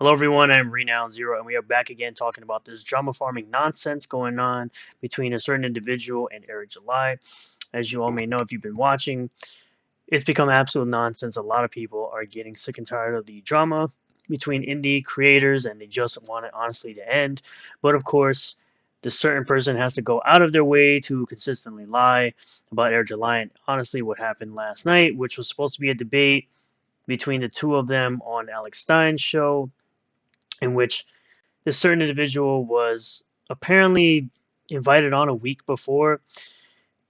Hello everyone, I'm Renown Zero, and we are back again talking about this drama farming nonsense going on between a certain individual and Eric July. As you all may know, if you've been watching, it's become absolute nonsense. A lot of people are getting sick and tired of the drama between indie creators, and they just want it honestly to end. But of course, this certain person has to go out of their way to consistently lie about Eric July. And honestly, what happened last night, which was supposed to be a debate between the two of them on Alex Stein's show, in which this certain individual was apparently invited on a week before,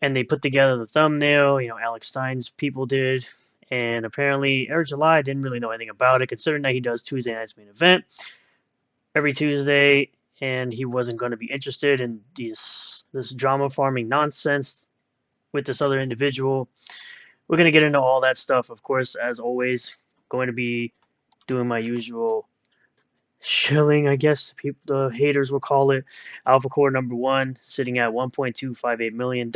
and they put together the thumbnail. Alex Stein's people did, and apparently Eric July didn't really know anything about it, considering that he does Tuesday Night's Main Event every Tuesday, and he wasn't going to be interested in this drama farming nonsense with this other individual. We're going to get into all that stuff, of course, as always. Going to be doing my usual shilling, I guess the haters will call it. Alpha Core number one sitting at $1.258 million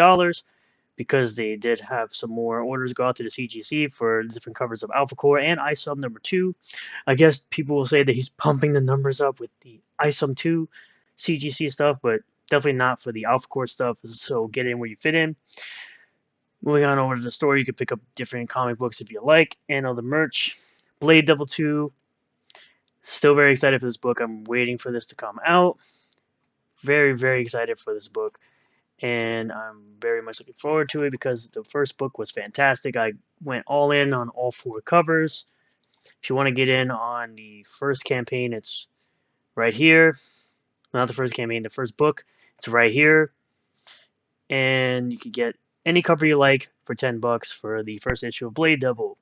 because they did have some more orders go out to the CGC for different covers of Alpha Core and ISUM number two. I guess people will say that he's pumping the numbers up with the ISUM 2 CGC stuff, but definitely not for the Alpha Core stuff. So get in where you fit in. Moving on over to the store, you can pick up different comic books if you like, and all the merch. Blade Double 2. Still very excited for this book. I'm waiting for this to come out. Very, very excited for this book. And I'm very much looking forward to it because the first book was fantastic. I went all in on all four covers. If you want to get in on the first campaign, it's right here. Not the first campaign, the first book. It's right here. And you can get any cover you like for $10 for the first issue of Blade Devil.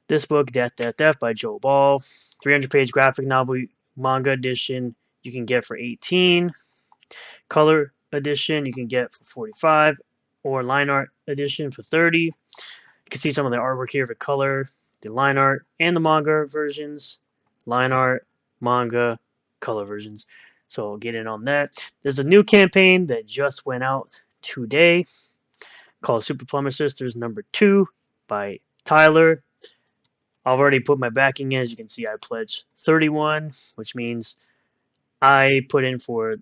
This book, Death, Death, Death by Joe Ball. 300-page graphic novel manga edition you can get for $18. Color edition you can get for $45, or line art edition for $30. You can see some of the artwork here for color, the line art, and the manga versions. Line art, manga, color versions. So get in on that. There's a new campaign that just went out today called Super Plumber Sisters number 2 by Tyler. I've already put my backing in. As you can see, I pledged 31, which means I put in for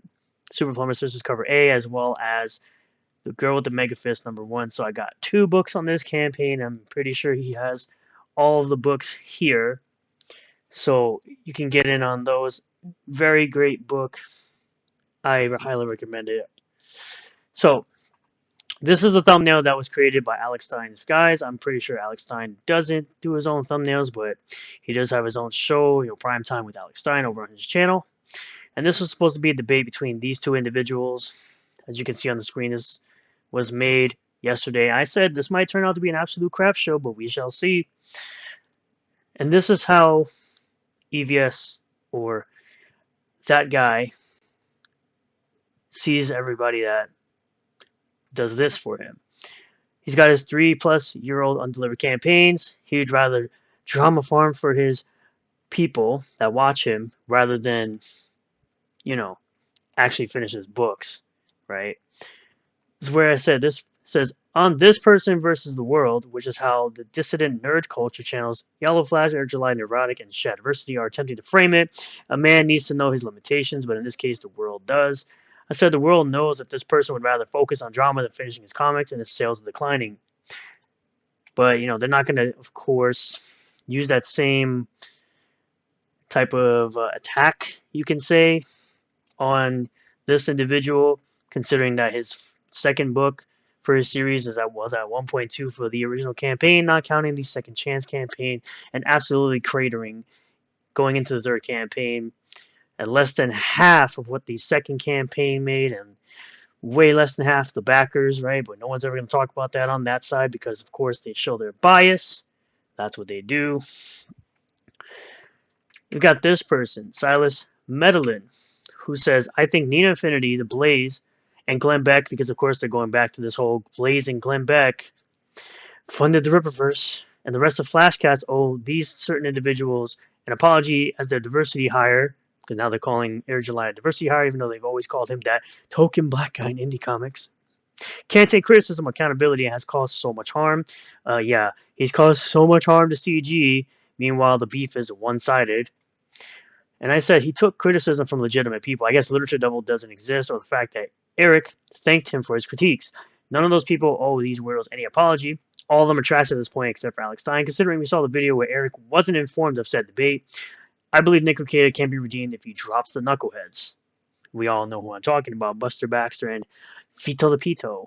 Super Plumber Sisters cover A as well as The Girl with the Mega Fist number 1. So I got 2 books on this campaign. I'm pretty sure he has all of the books here. So you can get in on those. Very great book. I highly recommend it. So this is a thumbnail that was created by Alex Stein's guys. I'm pretty sure Alex Stein doesn't do his own thumbnails, but he does have his own show, Prime Time with Alex Stein over on his channel. And this was supposed to be a debate between these two individuals. As you can see on the screen, this was made yesterday. I said this might turn out to be an absolute crap show, but we shall see. And this is how EVS, or that guy, sees everybody that does this for him. He's got his 3-plus-year-old undelivered campaigns. He'd rather drama farm for his people that watch him rather than, actually finish his books, right? This is where I said this says on This Person versus the World, which is how the dissident nerd culture channels Yellow Flash, Air July, Neurotic, and Shadiversity are attempting to frame it. A man needs to know his limitations, but in this case, the world does. I said the world knows that this person would rather focus on drama than finishing his comics, and his sales are declining. But, they're not going to, of course, use that same type of attack, you can say, on this individual, considering that his second book for his series was at 1.2 for the original campaign, not counting the Second Chance campaign, and absolutely cratering going into the third campaign at less than half of what the second campaign made, and way less than half the backers, right? But no one's ever going to talk about that on that side because, of course, they show their bias. That's what they do. We've got this person, Silas Medellin, who says, I think Nina Infinity, The Blaze, and Glenn Beck, because of course they're going back to this whole Blaze and Glenn Beck, funded the Rippaverse, and the rest of Flashcast owe these certain individuals an apology as their diversity hire, because now they're calling Air July a diversity hire, even though they've always called him that token black guy in indie comics. Can't take criticism, accountability, and has caused so much harm. He's caused so much harm to CG. Meanwhile, the beef is one-sided. And I said he took criticism from legitimate people. I guess Literature Devil doesn't exist, or the fact that Eric thanked him for his critiques. None of those people owe these weirdos any apology. All of them are trash at this point, except for Alex Stein. Considering we saw the video where Eric wasn't informed of said debate, I believe Nick Lucada can be redeemed if he drops the knuckleheads. We all know who I'm talking about, Buster Baxter and Fito Lapito.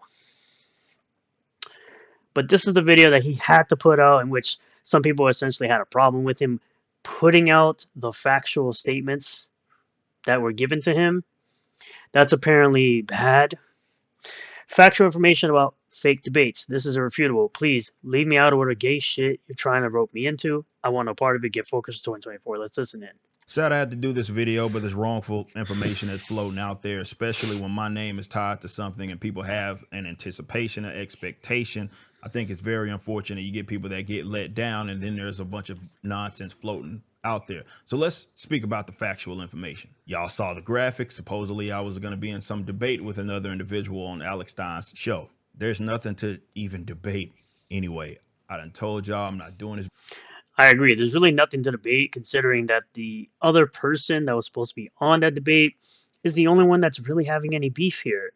But this is the video that he had to put out, in which some people essentially had a problem with him putting out the factual statements that were given to him. That's apparently bad. Factual information about fake debates. This is irrefutable. Please leave me out of whatever gay shit you're trying to rope me into. I want no part of it. Get focused 2024. Let's listen in. Sad I had to do this video, but there's wrongful information that's floating out there, especially when my name is tied to something and people have an anticipation, an expectation. I think it's very unfortunate you get people that get let down, and then there's a bunch of nonsense floating out there. So let's speak about the factual information. Y'all saw the graphic. Supposedly I was going to be in some debate with another individual on Alex Stein's show. There's nothing to even debate anyway. I done told y'all I'm not doing this. I agree. There's really nothing to debate, considering that the other person that was supposed to be on that debate is the only one that's really having any beef here.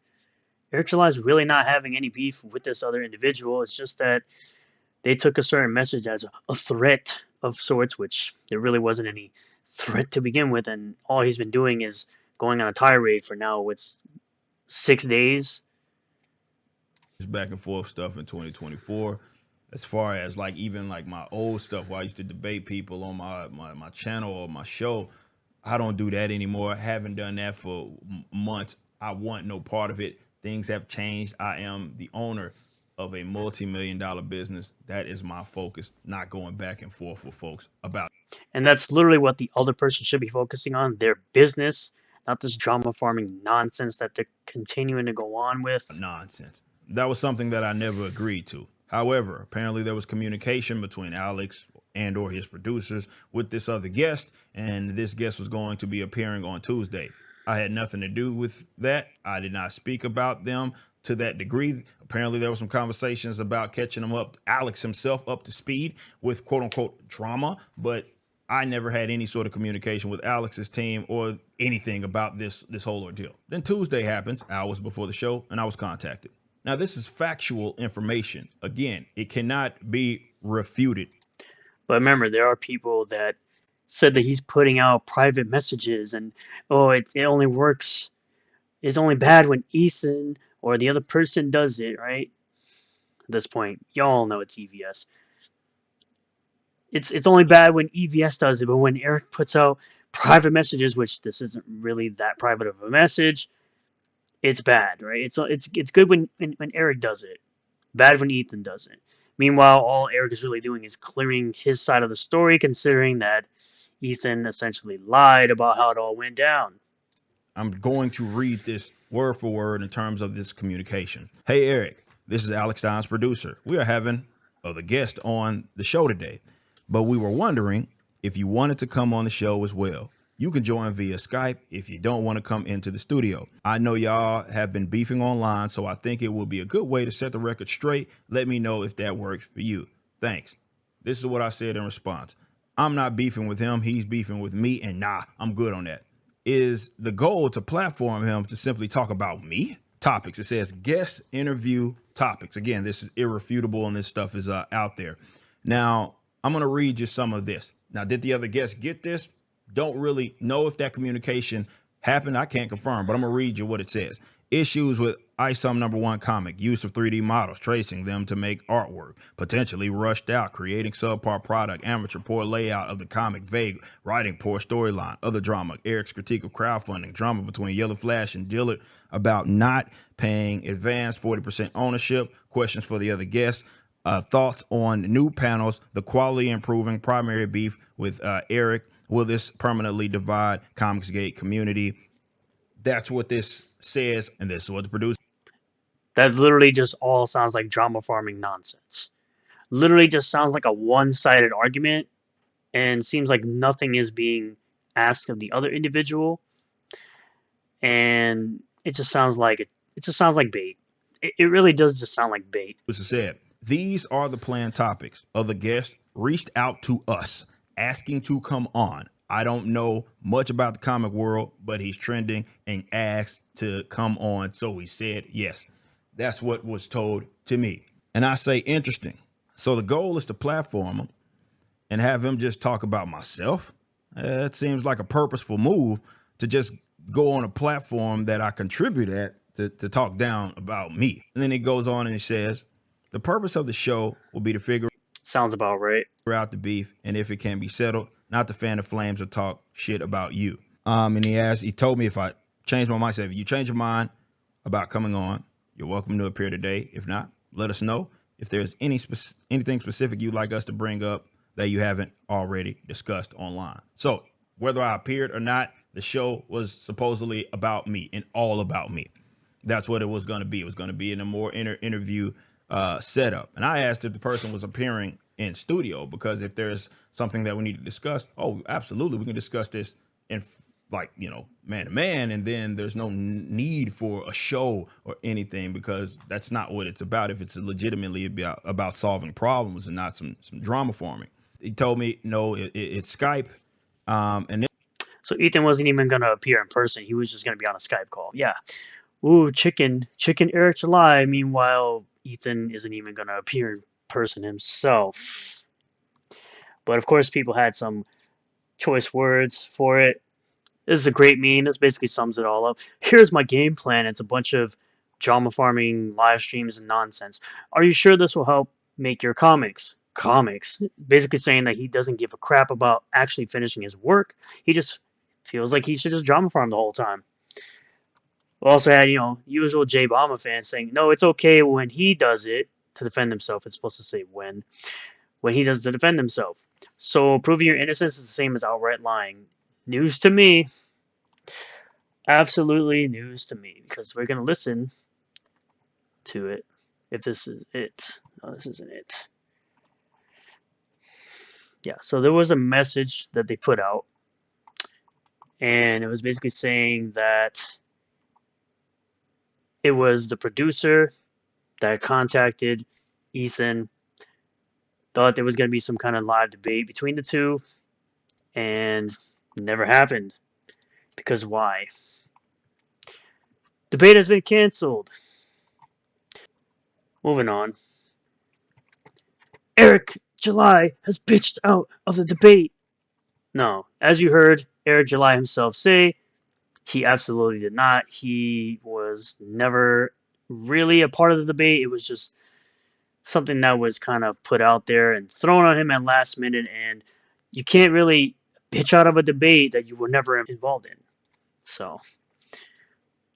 Eric July is really not having any beef with this other individual. It's just that they took a certain message as a threat of sorts, which there really wasn't any threat to begin with. And all he's been doing is going on a tirade for now, what's 6 days. Back and forth stuff in 2024. As far as like even like my old stuff where I used to debate people on my channel or my show, I don't do that anymore. I haven't done that for months. I want no part of it. Things have changed. I am the owner of a multi-million-dollar business. That is my focus, not going back and forth with folks about. And that's literally what the other person should be focusing on, their business, not this drama farming nonsense that they're continuing to go on with. Nonsense. That was something that I never agreed to. However, apparently there was communication between Alex and or his producers with this other guest, and this guest was going to be appearing on Tuesday. I had nothing to do with that. I did not speak about them to that degree. Apparently there were some conversations about catching them up, Alex himself up to speed with quote unquote drama, but I never had any sort of communication with Alex's team or anything about this whole ordeal. Then Tuesday happens, hours before the show, and I was contacted. Now, this is factual information. Again, it cannot be refuted. But remember, there are people that said that he's putting out private messages and, oh, it only works. It's only bad when Ethan or the other person does it, right? At this point, y'all know it's EVS. It's only bad when EVS does it, but when Eric puts out private messages, which this isn't really that private of a message, it's bad, right? It's good when Eric does it, bad when Ethan does it. Meanwhile, all Eric is really doing is clearing his side of the story, considering that Ethan essentially lied about how it all went down. I'm going to read this word for word in terms of this communication. Hey, Eric, this is Alex Stein's producer. We are having other guest on the show today, but we were wondering if you wanted to come on the show as well. You can join via Skype if you don't want to come into the studio. I know y'all have been beefing online, so I think it will be a good way to set the record straight. Let me know if that works for you. Thanks. This is what I said in response. I'm not beefing with him. He's beefing with me, and nah, I'm good on that. Is the goal to platform him to simply talk about me? Topics. It says guest interview topics. Again, this is irrefutable, and this stuff is out there. Now, I'm going to read you some of this. Now, did the other guests get this? Don't really know if that communication happened. I can't confirm, but I'm gonna read you what it says. Issues with ISOM #1 comic, use of 3D models, tracing them to make artwork, potentially rushed out, creating subpar product, amateur poor layout of the comic, vague, writing poor storyline, other drama, Eric's critique of crowdfunding, drama between Yellow Flash and Dillard about not paying advance, 40% ownership, questions for the other guests, thoughts on new panels, the quality improving, primary beef with Eric. Will this permanently divide Comicsgate community? That's what this says, and this is what the producer. That literally just all sounds like drama farming nonsense. Literally just sounds like a one-sided argument, and seems like nothing is being asked of the other individual, and it just sounds like bait. It really does just sound like bait. Producer said, these are the planned topics. Other guests reached out to us asking to come on. I don't know much about the comic world, but he's trending and asked to come on. So he said yes. That's what was told to me. And I say, interesting. So the goal is to platform him and have him just talk about myself. It seems like a purposeful move to just go on a platform that I contribute at to talk down about me. And then he goes on and he says, the purpose of the show will be to figure Sounds about right. out the beef and if it can be settled, not to fan the flames or talk shit about you. And he told me if I change my mind, said, if you change your mind about coming on, you're welcome to appear today. If not, let us know. If there's anything specific you'd like us to bring up that you haven't already discussed online. So whether I appeared or not, the show was supposedly about me and all about me. That's what it was going to be. It was going to be in a more interview setup. And I asked if the person was appearing in studio, because if there's something that we need to discuss, oh, absolutely, we can discuss this in man to man, and then there's no need for a show or anything, because that's not what it's about. If it's legitimately about solving problems and not some drama forming. He told me no, it's Skype, and So Ethan wasn't even gonna appear in person. He was just gonna be on a Skype call. Yeah. Ooh, chicken Eric July. Meanwhile, Ethan isn't even gonna appear in person himself. But of course, people had some choice words for it. This is a great meme. This basically sums it all up. Here's my game plan. It's a bunch of drama farming live streams and nonsense. Are you sure this will help make your comics? Comics. Basically saying that he doesn't give a crap about actually finishing his work. He just feels like he should just drama farm the whole time. We also had, usual Jay Obama fans saying, no, it's okay when he does it to defend himself. It's supposed to say when he does to defend himself. So proving your innocence is the same as outright lying. News to me. Absolutely news to me, because we're going to listen to it if this is it. No, this isn't it. Yeah, so there was a message that they put out, and it was basically saying that it was the producer that contacted Ethan, thought there was going to be some kind of live debate between the two, and never happened. Because why? Debate has been canceled. Moving on. Eric July has bitched out of the debate. No, as you heard Eric July himself say, he absolutely did not. He was never really a part of the debate. It was just something that was kind of put out there and thrown on him at last minute, and you can't really bitch out of a debate that you were never involved in. So,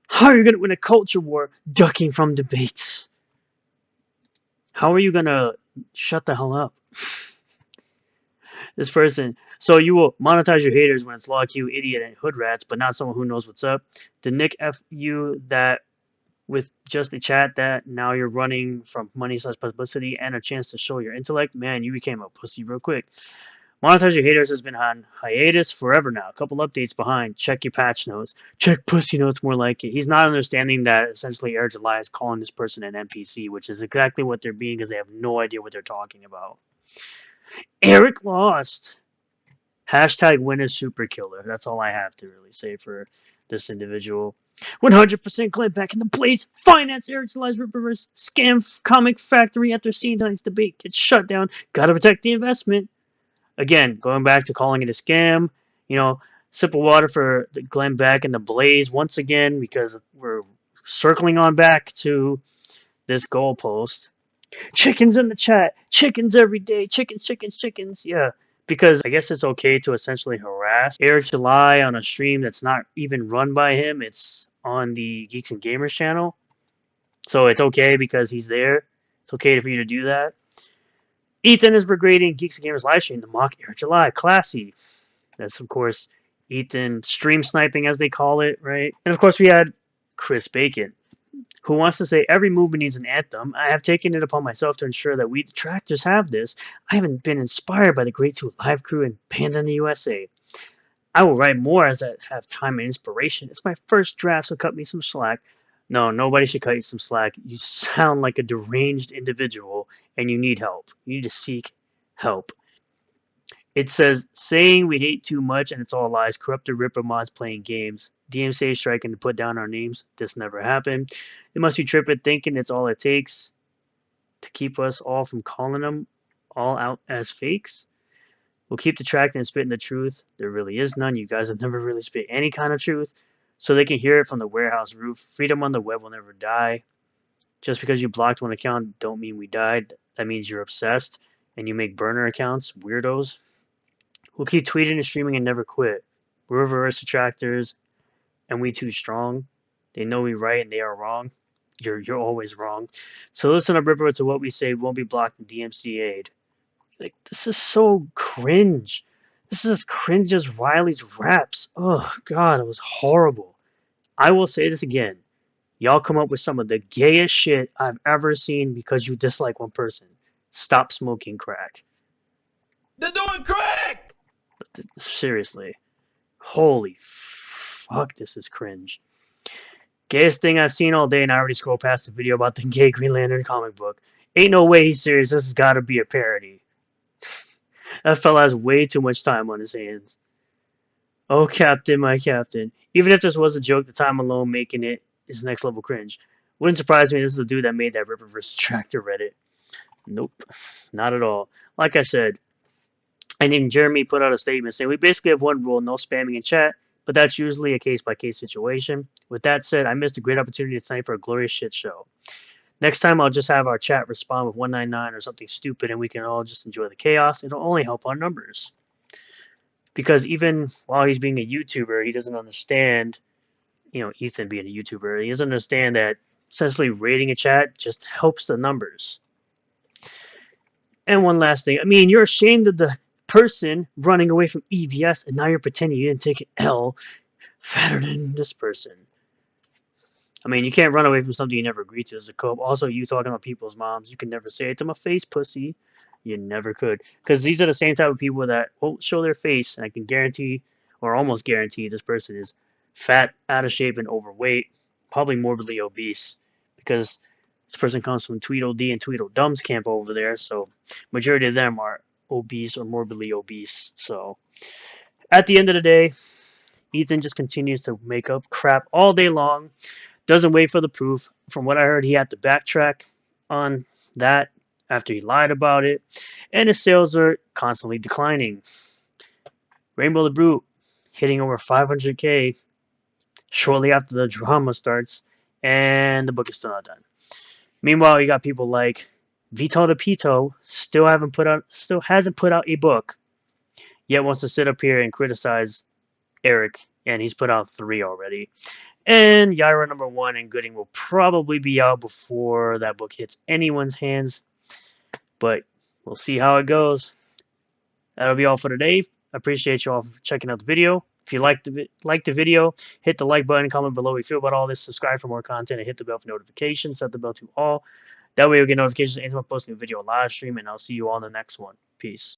how are you going to win a culture war ducking from debates? How are you going to shut the hell up? This person. So you will monetize your haters when it's law Q, idiot, and hood rats, but not someone who knows what's up. The Nick F you that with just a chat that now you're running from money slash publicity and a chance to show your intellect, man, you became a pussy real quick. Monetize your haters has been on hiatus forever now. A couple updates behind. Check your patch notes. Check pussy notes more like it. He's not understanding that essentially Eric July is calling this person an NPC, which is exactly what they're being, because they have no idea what they're talking about. Eric lost. Hashtag win is super killer. That's all I have to really say for this individual. 100% claim back in the Blaze. Finance Eric July's reverse scam comic factory after seeing tonight's debate gets shut down. Gotta protect the investment. Again, going back to calling it a scam, sip of water for the Glenn Beck and the Blaze once again, because we're circling on back to this goalpost. Chickens in the chat. Chickens every day. Chickens, chickens, chickens. Yeah. Because I guess it's okay to essentially harass Eric July on a stream that's not even run by him. It's on the Geeks and Gamers channel. So it's okay because he's there. It's okay for you to do that. Ethan is regrading Geeks and Gamers live stream to mock Eric July. Classy. That's, of course, Ethan stream sniping, as they call it, right? And, of course, we had Chris Bacon, who wants to say every movement needs an anthem. I have taken it upon myself to ensure that we detractors have this. I haven't been inspired by the great two live crew and Panda in the USA. I will write more as I have time and inspiration. It's my first draft, so cut me some slack. No, nobody should cut you some slack. You sound like a deranged individual, and you need help. You need to seek help. It says, saying we hate too much and it's all lies. Corrupted Ripper mods playing games. DMCA striking to put down our names. This never happened. They must be tripping, thinking it's all it takes to keep us all from calling them all out as fakes. We'll keep detracting and spitting the truth. There really is none. You guys have never really spit any kind of truth. So they can hear it from the warehouse roof. Freedom on the web will never die. Just because you blocked one account don't mean we died. That means you're obsessed and you make burner accounts. Weirdos. We'll keep tweeting and streaming and never quit. We're reverse detractors and we too strong. They know we right and they are wrong. You're always wrong. So listen up, Ripper, to what we say. We won't be blocked and DMCA'd. Like, this is so cringe. This is as cringe as Riley's raps. Oh god, it was horrible. I will say this again. Y'all come up with some of the gayest shit I've ever seen because you dislike one person. Stop smoking crack. They're doing crack! Seriously. Holy fuck, this is cringe. Gayest thing I've seen all day, and I already scrolled past the video about the gay Green Lantern comic book. Ain't no way he's serious. This has gotta be a parody. That fella has way too much time on his hands. Oh, Captain, my Captain. Even if this was a joke, the time alone making it is next level cringe. Wouldn't surprise me this is the dude that made that Ripper vs. Tractor Reddit. Nope, not at all. Like I said, I named Jeremy put out a statement saying we basically have one rule, no spamming in chat, but that's usually a case-by-case situation. With that said, I missed a great opportunity tonight for a glorious shit show. Next time I'll just have our chat respond with 199 or something stupid and we can all just enjoy the chaos. It'll only help our numbers. Because even while he's being a YouTuber, he doesn't understand, Ethan being a YouTuber, he doesn't understand that essentially rating a chat just helps the numbers. And one last thing, I mean, you're ashamed of the person running away from EVS and now you're pretending you didn't take an L fatter than this person. I mean, you can't run away from something you never agreed to as a co-op. Also, you talking about people's moms, you can never say it to my face, pussy. You never could. Because these are the same type of people that won't show their face, and I can guarantee, or almost guarantee, this person is fat, out of shape, and overweight, probably morbidly obese. Because this person comes from Tweedledee and Tweedledum's camp over there, so majority of them are obese or morbidly obese. So, at the end of the day, Ethan just continues to make up crap all day long. Doesn't wait for the proof. From what I heard, he had to backtrack on that after he lied about it. And his sales are constantly declining. Rainbow the Brute hitting over 500K shortly after the drama starts. And the book is still not done. Meanwhile, you got people like Vito the Pito still hasn't put out a book, yet wants to sit up here and criticize Eric, and he's put out 3 already. And Yaira #1 and Gooding will probably be out before that book hits anyone's hands. But we'll see how it goes. That'll be all for today. I appreciate you all for checking out the video. If you liked the video, hit the like button, comment below what you feel about all this, subscribe for more content, and hit the bell for notifications. Set the bell to all. That way you'll get notifications anytime I post a new video or live stream, and I'll see you all in the next one. Peace.